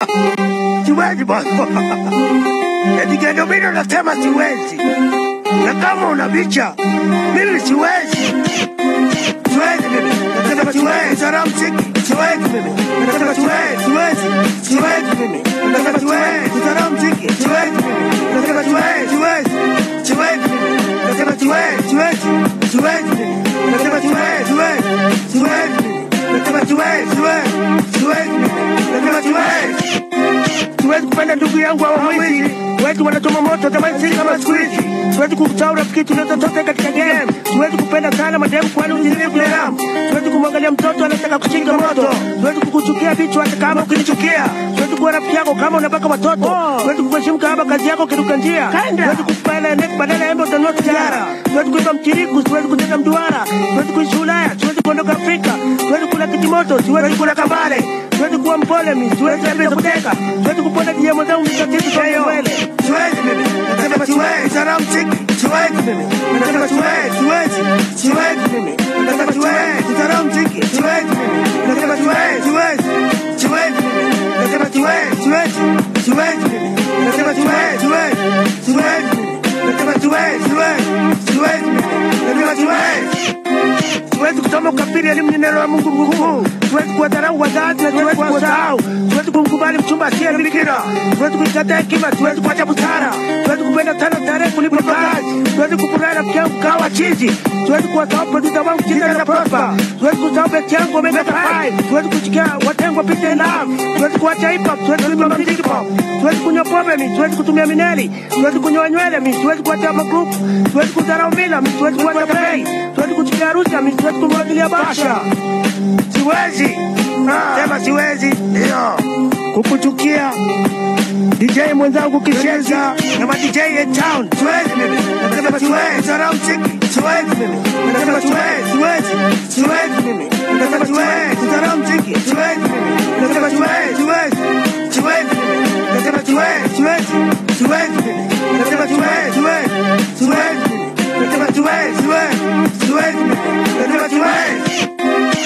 Siwezi bwana. Ndio nasema siwezi. Na kama unabicha, mimi siwezi. Siwezi mimi. Nasema siwezi. Salamu chiki. Siwezi mimi. Nasema siwezi. Siwezi. Siwezi mimi. Nasema siwezi. Salamu chiki. Siwezi mimi. Nasema siwezi. Siwezi. Siwezi mimi. Nasema siwezi. Siwezi. Siwezi mimi. Nasema siwezi. Siwezi. Siwezi mimi. Nasema siwezi. Siwezi. Siwezi mimi. Nasema siwezi. Siwezi kupenda ndugu yangu au mwizi. Wetu wanachoma moto kama sisi kama squeeze. Siwezi kukuchao rafiki tunazotoka katika game. Siwezi kupenda sana mademu kwani usinifu lelamu. Siwezi kumwangalia mtoto anataka kuchinga moto. Siwezi kukuchukia vitu hata kama ukinichukia. Siwezi kuwa rafiki yako kama unabaka watoto. Siwezi kuheshimu kama kazi yako kiruka njia. Siwezi kupenda neck badala ya embo utanua tiara. Siwezi kuiba mchiriku, siwezi kucheza mduara. Siwezi kuishi Ulaya, siwezi kuondoka Afrika. Siwezi kula kitimoto, siwezi kula kambale. Siwezi kuwa mpole mimi, siwezi ambia kuteka. Siwezi kupona diemo zangu mtakatifu kwa mbele. Siwezi mimi, nasema siwezi. Salamu chiki, siwezi mimi. Nasema siwezi, siwezi. Siwezi mimi, nasema siwezi. Salamu chiki, siwezi mimi. Nasema siwezi, siwezi. Siwezi mimi, nasema siwezi, siwezi. Siwezi mimi, nasema siwezi, siwezi. Siwezi mimi, nasema siwezi, siwezi. Siwezi mimi, nasema siwezi. Siwezi kusoma ukafiri elimu ni neno la Mungu mkuu. Siwezi kuwadharau wazazi na siwezi kuwasahau. Siwezi kumkubali mchumba asiye bikira. Siwezi kuikataa hekima, siwezi kuacha busara. Siwezi kupenda sana starehe kulipa kazi. Siwezi kukubali rafiki yangu kawa chizi. Siwezi kuwasahau producer wangu Chiza na Prosper. Siwezi kusahau beki yangu Omega 5. Siwezi kuchikia watengwa Peace and Love. Siwezi kuacha hip hop, siwezi kuimba muziki pop. Siwezi kunywa pombe mimi, siwezi kutumia mineli. Siwezi kunyoa nywele mimi, siwezi kuacha magroup. Siwezi kudharau mila mimi, siwezi kuacha play. Siwezi kuchikia harusi mimi, siwezi kumwagilia basha. Siwezi. Sema siwezi. Ndio. Kukuchukia DJ mwenzangu kicheza na ma DJ in town. Siwezi mimi. Nasema siwezi. Salamu chiki. Siwezi mimi. Nasema siwezi. Siwezi. Siwezi mimi. Nasema siwezi. Salamu chiki. Siwezi mimi. Nasema siwezi. Siwezi. Siwezi mimi. Nasema siwezi. Siwezi. Siwezi mimi. Nasema siwezi. Siwezi. Siwezi mimi. Nasema siwezi. Siwezi. Siwezi mimi. Nasema siwezi.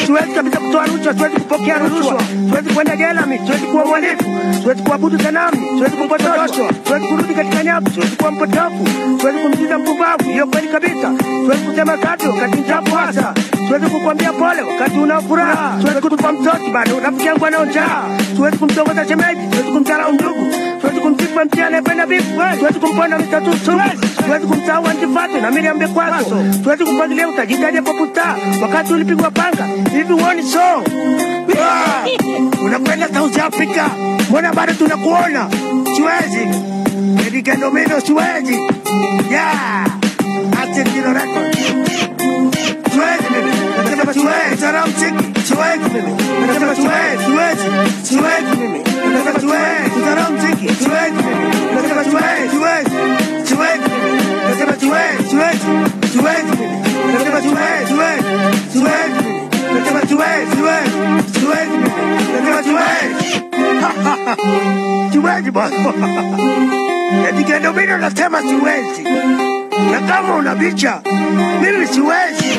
Siwezi kabisa kutoa rushwa, siwezi kupokea rushwa. Siwezi kwenda jela mimi, siwezi kuwa mhalifu. Siwezi kuabudu sanamu, siwezi kupotoshwa. Siwezi kurudi katika nyavu, siwezi kuwa mpotofu. Siwezi kumjiza mpumbavu, hiyo kweli kabisa. Siwezi kusema safi wakati mchafu hasa. Siwezi kukwambia pole wakati una furaha. Siwezi kutupa mtoto bado rafiki yangu anao njaa. Siwezi kumtongoza shemeji, siwezi kumdharau ndugu. Siwezi kumsifu mtia anayependa bifu. Siwezi kumponda mitatu sumu. Siwezi kumsahau Antifati na Miriam Bekwaso. Siwezi kumpangilia utajitaje popusta wakati ulipigwa panga. Hivi uoni so? Unakwenda South Africa, mbona bado tunakuona? Siwezi. Edika Domino siwezi. Yeah. Argentino record. Siwezi mimi. Nasema siwezi. Salamu chiki. Siwezi mimi. Nasema siwezi. Siwezi. Siwezi mimi. Nasema siwezi. Salamu chiki. Siwezi mimi. Nasema siwezi. Siwezi. Siwezi mimi. Nasema siwezi. Siwezi. Siwezi mimi. Nasema siwezi. Siwezi. Siwezi mimi. Nasema siwezi. Siwezi. Siwezi mimi. Nasema siwezi. Siwezi bwana. Ndio mimi nasema siwezi. Na kama unabicha, mimi siwezi.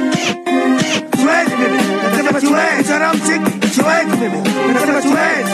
Siwezi mimi. Nasema siwezi. Salamu chiki. Siwezi mimi. Nasema siwezi.